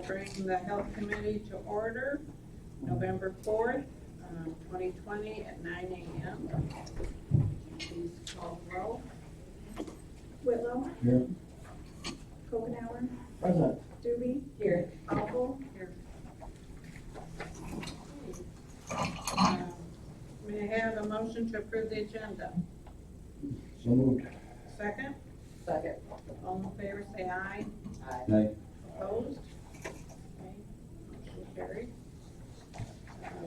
bring the health committee to order, November 4th, 2020 at 9 a.m. Please call roll. Whitlow. Here. Kokenauer. Present. Doobie. Here. Apple. Here. May I have a motion to approve the agenda? So moved. Second? Second. All in favor, say aye. Aye. Opposed? Okay, motion carried.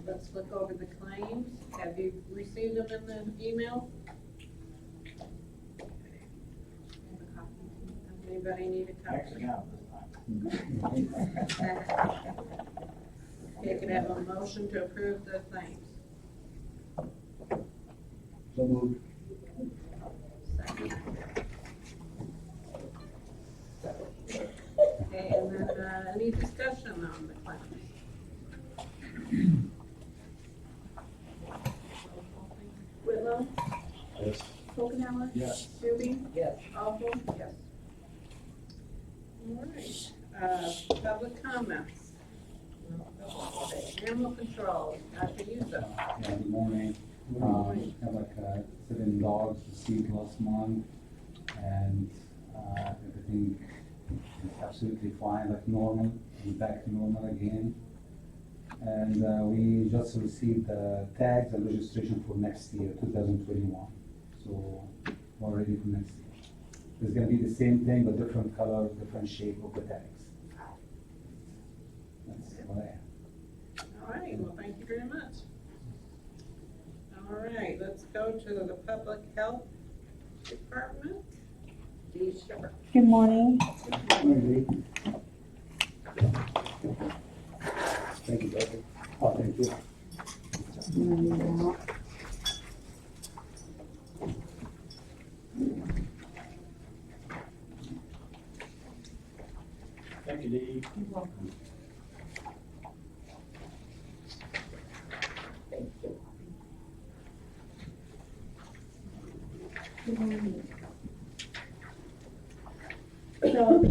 Let's look over the claims. Have you received them in the email? Anybody need a copy? Okay, can I have a motion to approve the claims? So moved. Second. Okay, and then, any discussion on the claims? Whitlow. Yes. Kokenauer. Yes. Doobie. Yes. Apple. Yes. All right, public comments. Animal control, Dr. Yuzo. Yeah, good morning. Good morning. Have like 7 dogs received last month, and everything is absolutely fine, like normal, we're back to normal again. And we just received the tags and registration for next year, 2021. So we're ready for next year. It's gonna be the same thing, but different color, different shape of the tags. That's what I have. All right, well, thank you very much. All right, let's go to the public health department. Dee Shepherd. Good morning. Morning, Lee. Thank you, Doctor. Oh, thank you. Thank you, Dee. You're welcome. Good morning. So,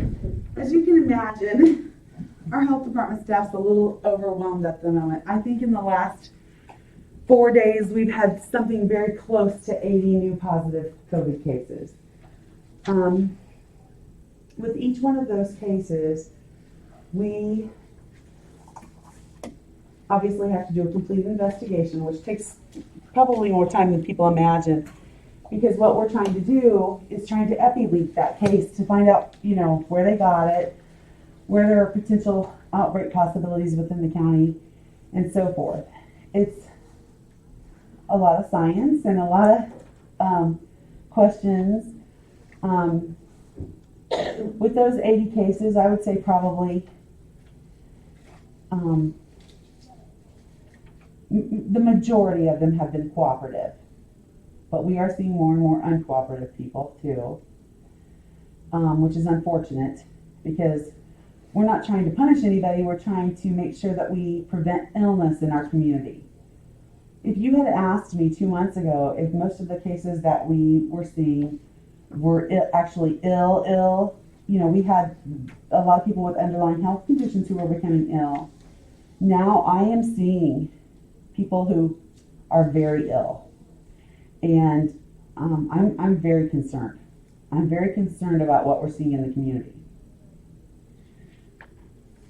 as you can imagine, our health department staff's a little overwhelmed at the moment. I think in the last 4 days, we've had something very close to 80 new positive COVID cases. With each one of those cases, we obviously have to do a complete investigation, which takes probably more time than people imagine. Because what we're trying to do is trying to epi-leak that case to find out, where they got it, where there are potential outbreak possibilities within the county, and so forth. It's a lot of science and a lot of questions. With those 80 cases, I would say probably the majority of them have been cooperative. But we are seeing more and more uncooperative people too, which is unfortunate because we're not trying to punish anybody. We're trying to make sure that we prevent illness in our community. If you had asked me 2 months ago if most of the cases that we were seeing were actually ill, we had a lot of people with underlying health conditions who were becoming ill. Now I am seeing people who are very ill. And I'm very concerned. I'm very concerned about what we're seeing in the community.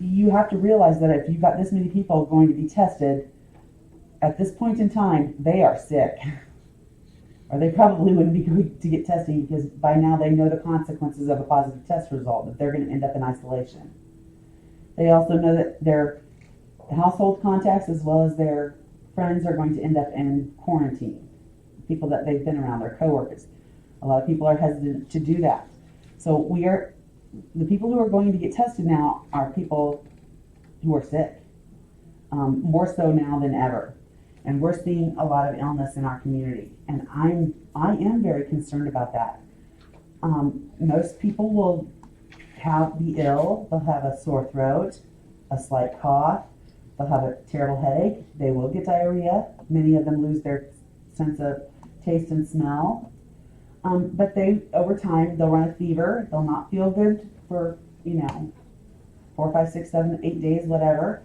You have to realize that if you've got this many people going to be tested, at this point in time, they are sick. Or they probably wouldn't be going to get testing because by now they know the consequences of a positive test result, that they're going to end up in isolation. They also know that their household contacts as well as their friends are going to end up in quarantine. People that they've been around, their coworkers. A lot of people are hesitant to do that. So the people who are going to get tested now are people who are sick, more so now than ever. And we're seeing a lot of illness in our community. And I am very concerned about that. Most people will be ill, they'll have a sore throat, a slight cough, they'll have a terrible headache, they will get diarrhea. Many of them lose their sense of taste and smell. But over time, they'll run a fever. They'll not feel good for, 4, 5, 6, 7, 8 days, whatever,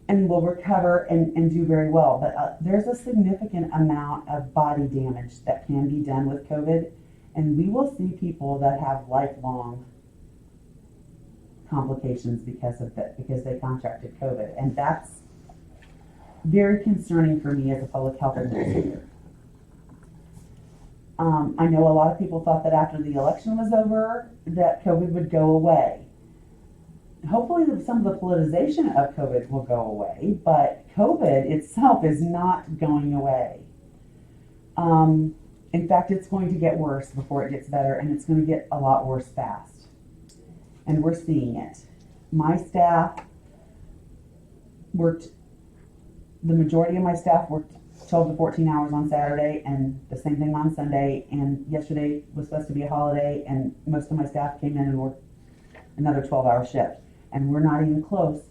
and will recover and do very well. But there's a significant amount of body damage that can be done with COVID, and we will see people that have lifelong complications because of that, because they contracted COVID, and that's very concerning for me as a public health administrator. I know a lot of people thought that after the election was over that COVID would go away. Hopefully some of the politicization of COVID will go away, but COVID itself is not going away. In fact, it's going to get worse before it gets better, and it's going to get a lot worse fast. And we're seeing it. My staff the majority of my staff worked 12 to 14 hours on Saturday, and the same thing on Sunday, and yesterday was supposed to be a holiday, and most of my staff came in and worked another 12-hour shift. And we're not even close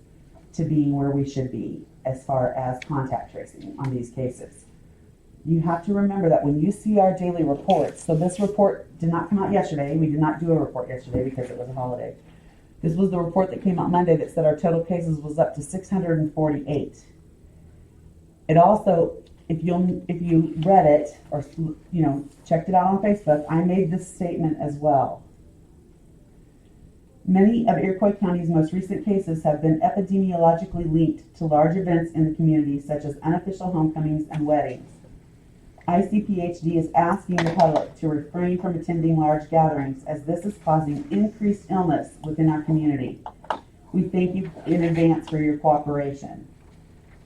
to being where we should be as far as contact tracing on these cases. You have to remember that when you see our daily reports, so this report did not come out yesterday, we did not do a report yesterday because it was a holiday. This was the report that came out Monday that said our total cases was up to 648. It also, if you read it or checked it out on Facebook, I made this statement as well. Many of Iroquois County's most recent cases have been epidemiologically linked to large events in the community, such as unofficial homecomings and weddings. ICPHD is asking the public to refrain from attending large gatherings, as this is causing increased illness within our community. We thank you in advance for your cooperation.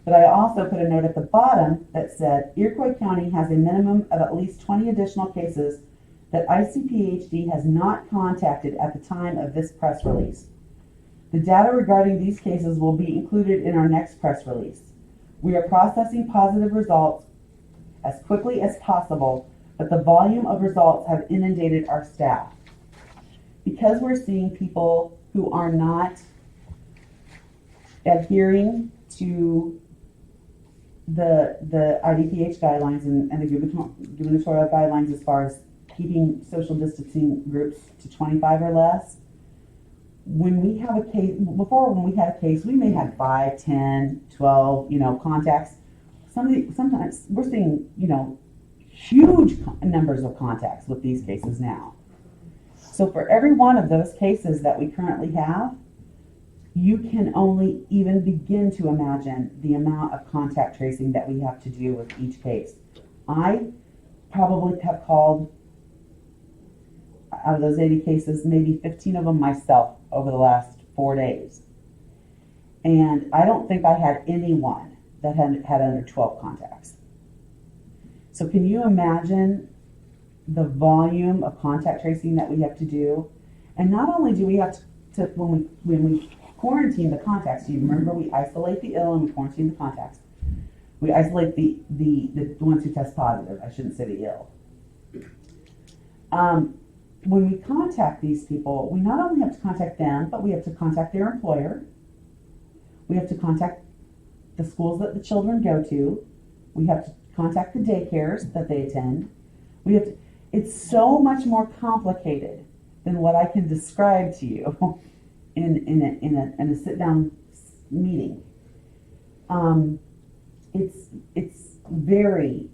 But I also put a note at the bottom that said, Iroquois County has a minimum of at least 20 additional cases that ICPHD has not contacted at the time of this press release. The data regarding these cases will be included in our next press release. We are processing positive results as quickly as possible, but the volume of results have inundated our staff. Because we're seeing people who are not adhering to the IDPH guidelines and the gubernatorial guidelines as far as keeping social distancing groups to 25 or less. When we have a case, when we had a case, we may have 5, 10, 12, contacts. Sometimes we're seeing, huge numbers of contacts with these cases now. So for every one of those cases that we currently have, you can only even begin to imagine the amount of contact tracing that we have to do with each case. I probably have called, out of those 80 cases, maybe 15 of them myself over the last 4 days. And I don't think I had anyone that had under 12 contacts. So can you imagine the volume of contact tracing that we have to do? And not only do we have to when we quarantine the contacts, do you remember we isolate the ill and we quarantine the contacts? We isolate the ones who test positive. I shouldn't say the ill. When we contact these people, we not only have to contact them, but we have to contact their employer. We have to contact the schools that the children go to. We have to contact the daycares that they attend. It's so much more complicated than what I can describe to you in a sit-down meeting. It's very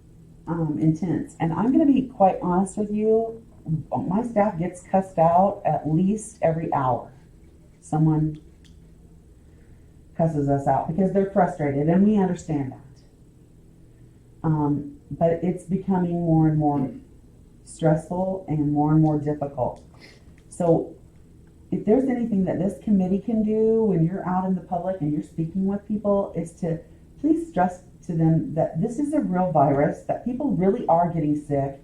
intense, and I'm going to be quite honest with you. My staff gets cussed out at least every hour. Someone cusses us out because they're frustrated, and we understand that. But it's becoming more and more stressful and more difficult. So if there's anything that this committee can do when you're out in the public and you're speaking with people, is to please stress to them that this is a real virus, that people really are getting sick,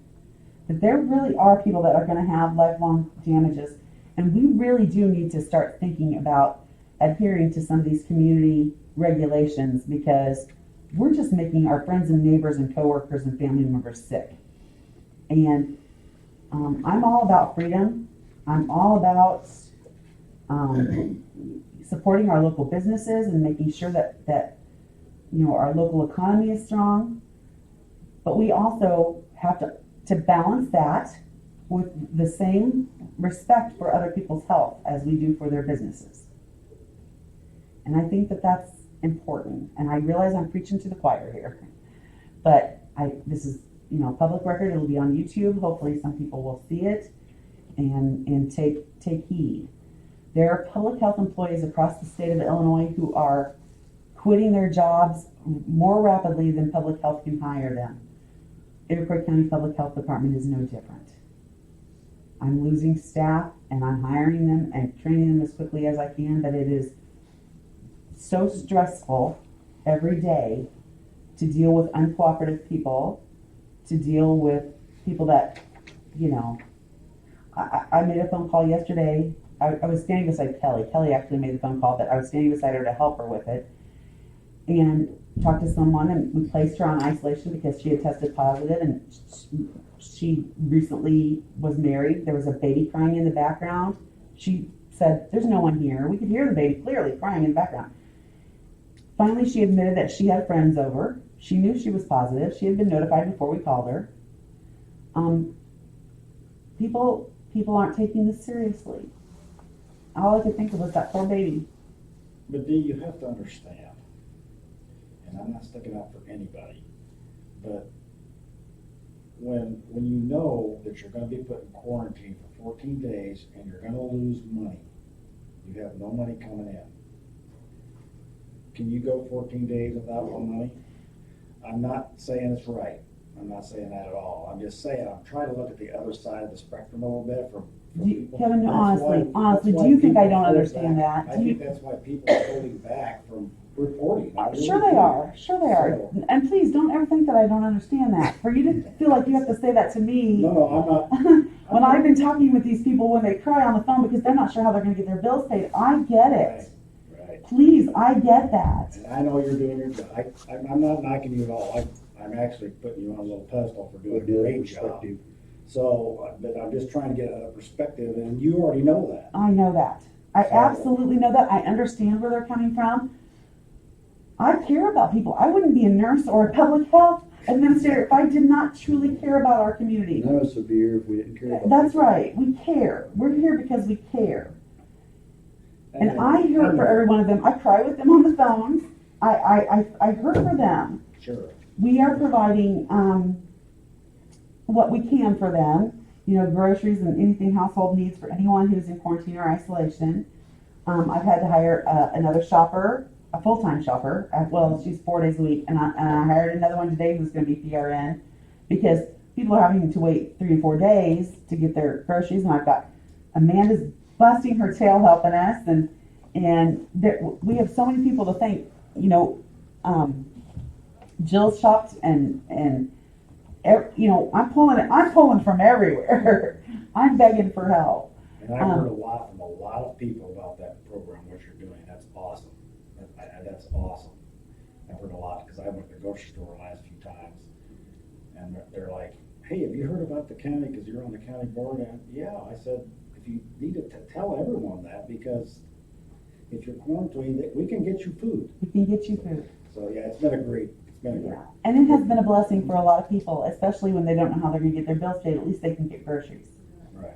that there really are people that are going to have lifelong damages, and we really do need to start thinking about adhering to some of these community regulations, because we're just making our friends and neighbors and coworkers and family members sick. And I'm all about freedom. I'm all about supporting our local businesses and making sure that our local economy is strong. But we also have to balance that with the same respect for other people's health as we do for their businesses. And I think that that's important. And I realize I'm preaching to the choir here. But this is, public record. It'll be on YouTube. Hopefully some people will see it and take heed. There are public health employees across the state of Illinois who are quitting their jobs more rapidly than public health can hire them. Iroquois County Public Health Department is no different. I'm losing staff and I'm hiring them and training them as quickly as I can, but it is so stressful every day to deal with uncooperative people, to deal with people that, I made a phone call yesterday. I was standing beside Kelly. Kelly actually made the phone call, but I was standing beside her to help her with it. And talked to someone, and we placed her on isolation because she had tested positive, and she recently was married. There was a baby crying in the background. She said, "There's no one here." We could hear the baby clearly crying in the background. Finally, she admitted that she had friends over. She knew she was positive. She had been notified before we called her. People aren't taking this seriously. All I could think of was that poor baby. But Dee, you have to understand, and I'm not sticking up for anybody, but when you know that you're gonna be put in quarantine for 14 days and you're gonna lose money, you have no money coming in. Can you go 14 days without no money? I'm not saying it's right. I'm not saying that at all. I'm just saying, I'm trying to look at the other side of the spectrum a little bit from people. Kevin, That's honestly, why do you think I people don't hold understand back. that? I think that's why people are holding back from reporting. I really Sure they do. are. Sure they are. So- And please don't ever think that I don't understand that. For you to feel like you have to say that to me No, I'm not. when I've been talking with these people when they cry on the phone because they're not sure how they're going to get their bills paid. I get it. Right. Please, I get that. And I know you're doing your job. I'm not knocking you at all. I'm actually putting you on a little pedestal for doing a great job. So, but I'm just trying to get a perspective, and you already know that. I know that. I So- absolutely know that. I understand where they're coming from. I care about people. I wouldn't be a nurse or a public health administrator if I did not truly care about our community. None of us would be here if we didn't care about That's people. right. We care. We're here because we care. And I hurt for every one of them. I cry with them on the phone. I hurt for them. Sure. We are providing what we can for them. Groceries and anything household needs for anyone who's in quarantine or isolation. I've had to hire another shopper, a full-time shopper. Well, she's 4 days a week, and I hired another one today who's going to be PRN because people are having to wait 3 and 4 days to get their groceries. And I've got Amanda's busting her tail helping us, and we have so many people to thank. Jill shopped and I'm pulling from everywhere. I'm begging for help. And I've heard a lot from a lot of people about that program, what you're doing. That's awesome. That's awesome. I've heard a lot because I went to the grocery store the last few times, and they're like, "Hey, have you heard about the county? Because you're on the county board." And yeah, I said, if you need to tell everyone that, because if you're quarantined, we can get you food. We can get you food. So yeah, it's been a great. Yeah. And it has been a blessing for a lot of people, especially when they don't know how they're going to get their bills paid. At least they can get groceries. Right.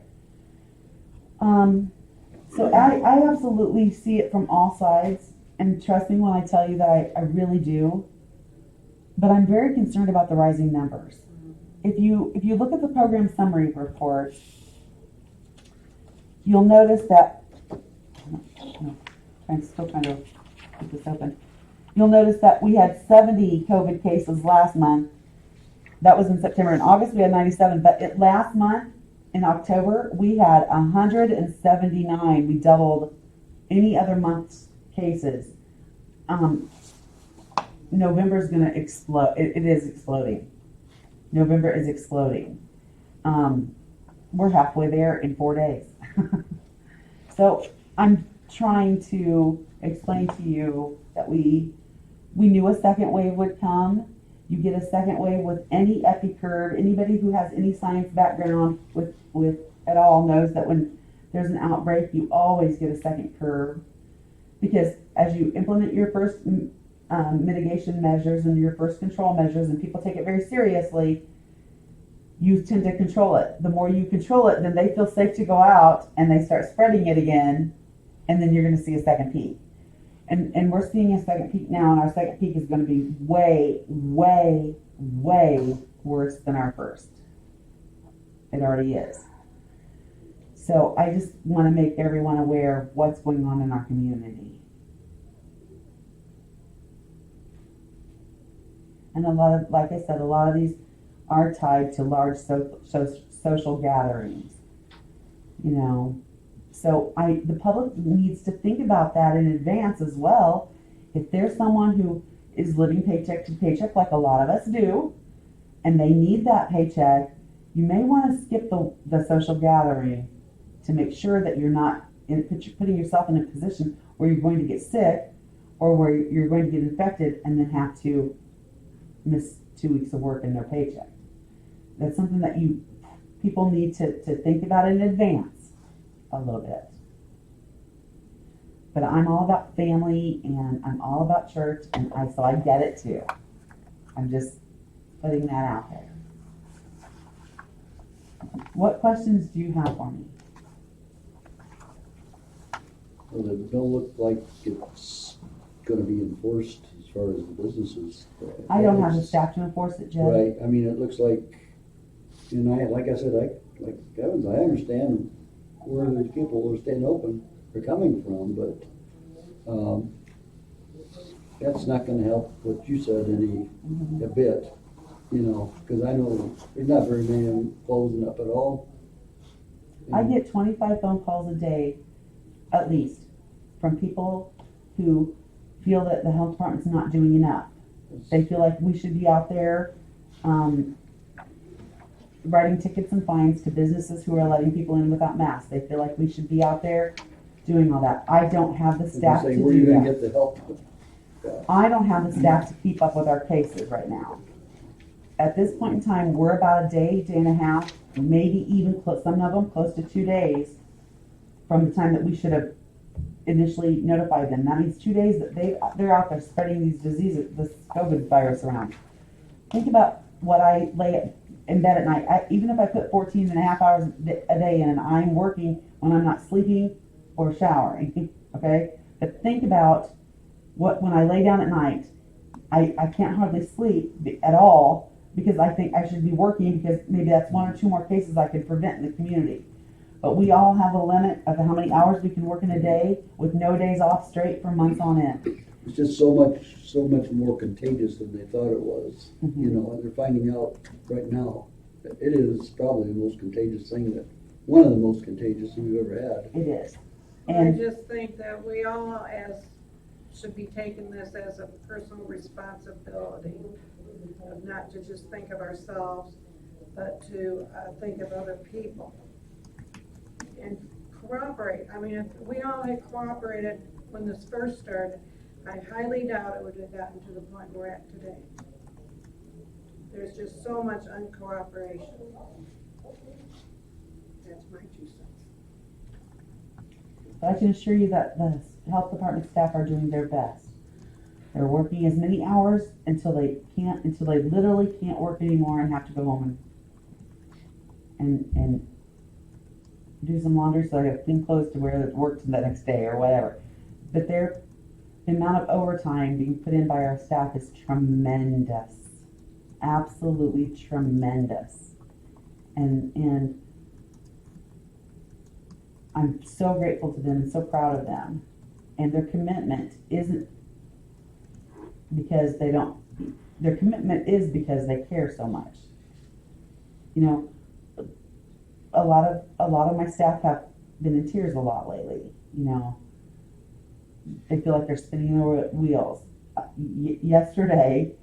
So I absolutely see it from all sides, and trust me when I tell you that I really do. But I'm very concerned about the rising numbers. If you look at the program summary report, you'll notice that. I'm still trying to keep this open. You'll notice that we had 70 COVID cases last month. That was in September. In August, we had 97. But last month, in October, we had 179. We doubled any other month's cases. November is going to explode. It is exploding. November is exploding. We're halfway there in 4 days. So I'm trying to explain to you that we knew a second wave would come. You get a second wave with any epi curve. Anybody who has any science background with at all knows that when there's an outbreak, you always get a second curve, because as you implement your first mitigation measures and your first control measures, and people take it very seriously, you tend to control it. The more you control it, then they feel safe to go out and they start spreading it again, and then you're going to see a second peak. And we're seeing a second peak now, and our second peak is gonna be way, way, way worse than our first. It already is. So I just wanna make everyone aware of what's going on in our community. And a lot of, like I said, a lot of these are tied to large social gatherings, you know. So the public needs to think about that in advance as well. If there's someone who is living paycheck to paycheck, like a lot of us do, and they need that paycheck, you may want to skip the social gathering to make sure that you're not putting yourself in a position where you're going to get sick or where you're going to get infected and then have to miss 2 weeks of work and no paycheck. That's something that people need to think about in advance a little bit. But I'm all about family and I'm all about church, and so I get it too. I'm just putting that out there. What questions do you have for me? Well, the bill look like it's gonna be enforced as far as the businesses. I don't have the staff to enforce it, Jed. Right, I mean, it looks like, and like I said, like Evans, I understand where the people who are staying open are coming from, but, that's not gonna help what you said a bit, you know, cause I know there's not very many of them closing up at all. I get 25 phone calls a day, at least, from people who feel that the health department's not doing enough. They feel like we should be out there writing tickets and fines to businesses who are letting people in without masks. They feel like we should be out there doing all that. I don't have the staff to Where are you do gonna that. get the help? I don't have the staff to keep up with our cases right now. At this point in time, we're about a day and a half, maybe even some of them close to 2 days from the time that we should have initially notified them. That means 2 days that they're out there spreading these diseases, this COVID virus around. Think about what I lay in bed at night. Even if I put 14 and a half hours a day in, and I'm working when I'm not sleeping or showering, okay? But think about when I lay down at night, I can't hardly sleep at all because I think I should be working because maybe that's 1 or 2 more cases I could prevent in the community. But we all have a limit of how many hours we can work in a day with no days off straight for months on end. It's just so much more contagious than they thought it was, you know, and they're finding out right now that it is probably the most contagious thing one of the most contagious things we've ever had. It is. I And just think that we all should be taking this as a personal responsibility, of not to just think of ourselves, but to think of other people. And cooperate. I mean, if we all had cooperated when this first started, I highly doubt it would have gotten to the point we're at today. There's just so much uncooperation. That's my 2 cents. I can assure you that the health department staff are doing their best. They're working as many hours until they literally can't work anymore and have to go home and do some laundry so they have clean clothes to wear to work the next day or whatever. But the amount of overtime being put in by our staff is tremendous. Absolutely tremendous. And I'm so grateful to them and so proud of them. And their commitment isn't because their commitment is because they care so much. You know, a lot of my staff have been in tears a lot lately, you know. They feel like they're spinning their wheels. Yesterday,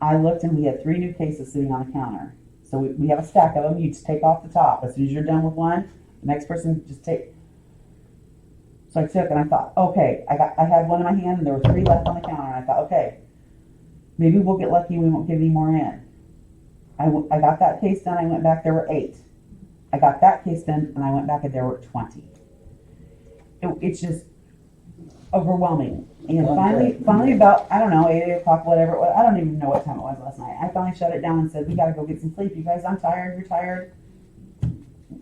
I looked and we had 3 new cases sitting on the counter. So we have a stack of them. You just take off the top. As soon as you're done with one, the next person just take. So I took and I thought, okay, I had one in my hand and there were 3 left on the counter. And I thought, okay, maybe we'll get lucky and we won't get any more in. I got that case done. I went back, there were 8. I got that case done and I went back and there were 20. It's just overwhelming. And finally about, I don't know, 8 o'clock, whatever it was. I don't even know what time it was last night. I finally shut it down and said, we got to go get some sleep. You guys, I'm tired. You're tired.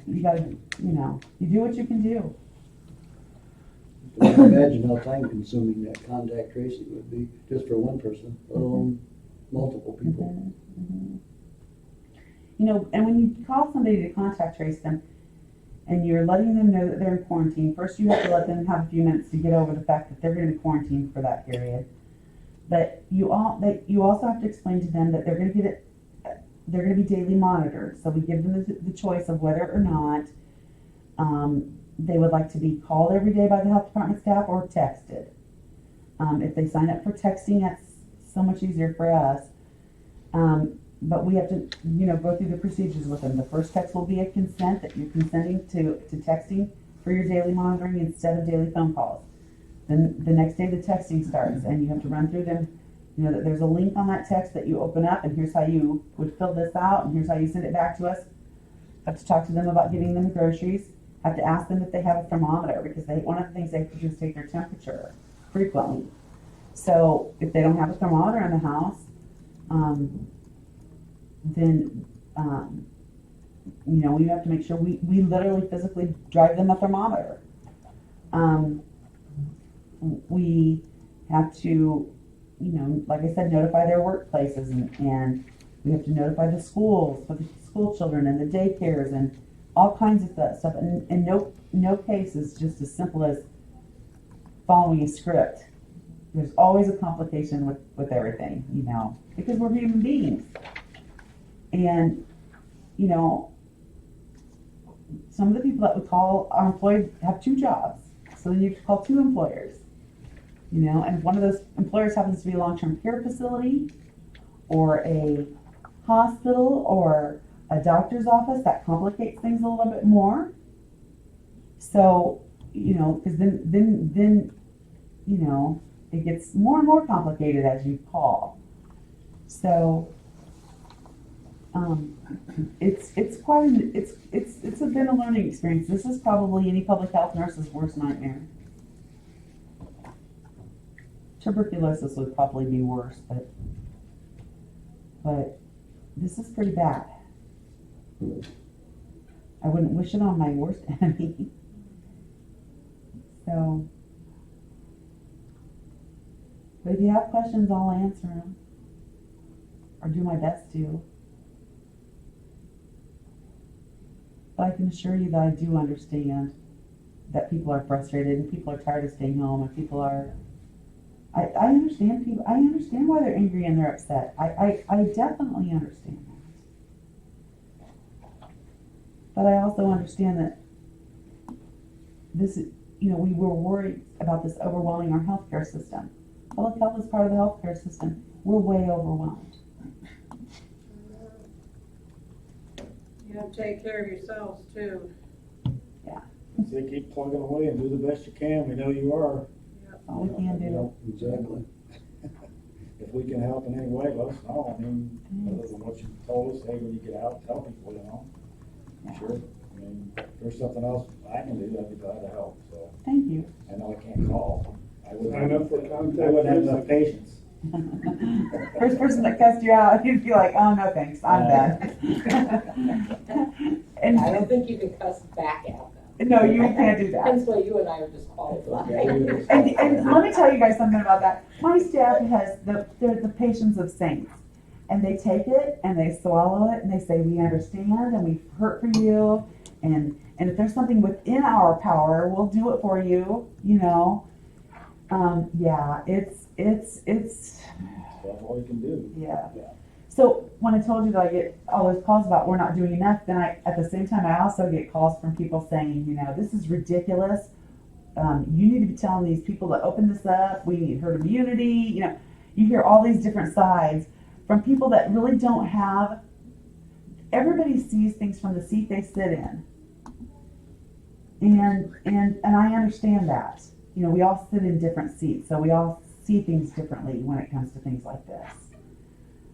You got to, you do what you can do. I can imagine how time consuming that contact tracing would be, just for one person, let alone multiple people. Mhm. You know, and when you call somebody to contact trace them, and you're letting them know that they're in quarantine, first you have to let them have a few minutes to get over the fact that they're going to be quarantined for that period. But you also have to explain to them that they're going to be daily monitored. So we give them the choice of whether or not they would like to be called every day by the health department staff or texted. If they sign up for texting, that's so much easier for us. But we have to, go through the procedures with them. The first text will be a consent that you're consenting to texting for your daily monitoring instead of daily phone calls. Then the next day the texting starts, and you have to run through them. That there's a link on that text that you open up, and here's how you would fill this out, and here's how you send it back to us. Have to talk to them about getting them groceries. Have to ask them if they have a thermometer, because one of the things they have to do is take their temperature frequently. So if they don't have a thermometer in the house, then we have to make sure we literally physically drive them a thermometer. We have to, like I said, notify their workplaces, and we have to notify the schools for the school children and the daycares and all kinds of that stuff. And no case is just as simple as following a script. There's always a complication with everything, because we're human beings. And, some of the people that we call are employed have two jobs. So then you have to call two employers, and if one of those employers happens to be a long-term care facility or a hospital or a doctor's office, that complicates things a little bit more. So, because then, it gets more and more complicated as you call. So, it's been a learning experience. This is probably any public health nurse's worst nightmare. Tuberculosis would probably be worse, but this is pretty bad. I wouldn't wish it on my worst enemy. So, but if you have questions, I'll answer them, or do my best to. But I can assure you that I do understand that people are frustrated and people are tired of staying home, and people are. I understand people. I understand why they're angry and they're upset. I definitely understand that. But I also understand that this, we were worried about this overwhelming our healthcare system. Public health is part of the healthcare system. We're way overwhelmed. You have to take care of yourselves too. So keep plugging away and do the best you can. We know you are. All we can do. Exactly. If we can help in any way, let us know. Other than what you told us, hey, when you get out, tell people, Sure. If there's something else I can do, I'd be glad to help. So Thank you. I know I can't call. I Sign up for contact I wouldn't have tracing. enough patience. First person that cussed you out, you'd be like, oh, no thanks, I'm done. And I don't think you can cuss back at them. no, you can't do that. Hence why you and I are disqualified. And let me tell you guys something about that. My staff has they're the patience of saints. And they take it and they swallow it and they say, we understand and we've hurt for you. And if there's something within our power, we'll do it for you, it's That's all you can do. yeah. So when I told you that I get all those calls about we're not doing enough, then at the same time I also get calls from people saying, this is ridiculous. You need to be telling these people to open this up. We need herd immunity. You hear all these different sides from people that really don't have. Everybody sees things from the seat they sit in, and I understand that. We all sit in different seats, so we all see things differently when it comes to things like this.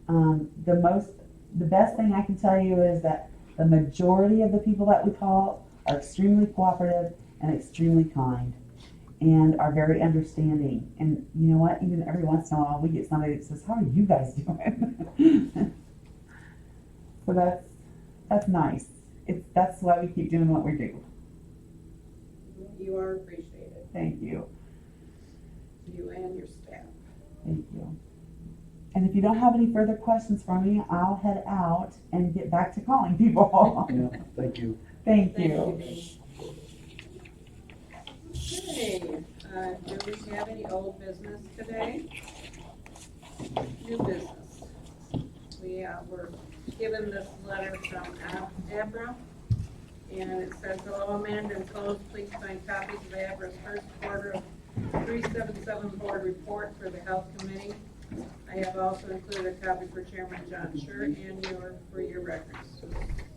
The best thing I can tell you is that the majority of the people that we call are extremely cooperative and extremely kind and are very understanding. And you know what? Even every once in a while we get somebody that says, how are you guys doing? So that's nice. That's why we keep doing what we do. You are appreciated. Thank you. You and your staff. Thank you. And if you don't have any further questions for me, I'll head out and get back to calling people. Yeah, thank you. Thank Thank you. Okay, do we have any old business today? New business. We were given this letter from Abra, and it says, hello Amanda, enclosed, please find copies of Abra's first quarter of 377 board report for the health committee. I have also included a copy for Chairman John Schur and for your records.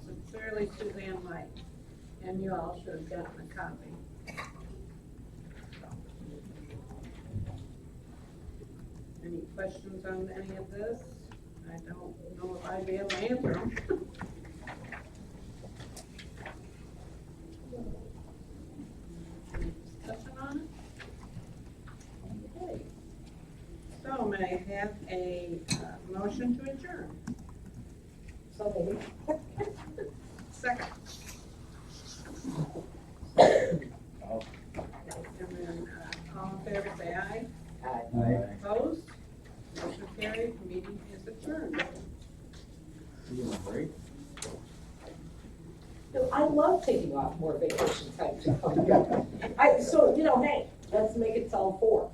Sincerely, Suzanne Light. And you all should have gotten a copy. Any questions on any of this? I don't know if I'd be able to answer them. Any discussion on it? Okay. So may I have a motion to adjourn? So maybe. Second. I'll- And then, all in favor, say aye. Aye. Opposed? Motion carried, meeting is adjourned. You want a break? No, I love taking off more vacation time to come here. So, hey, let's make it till 4.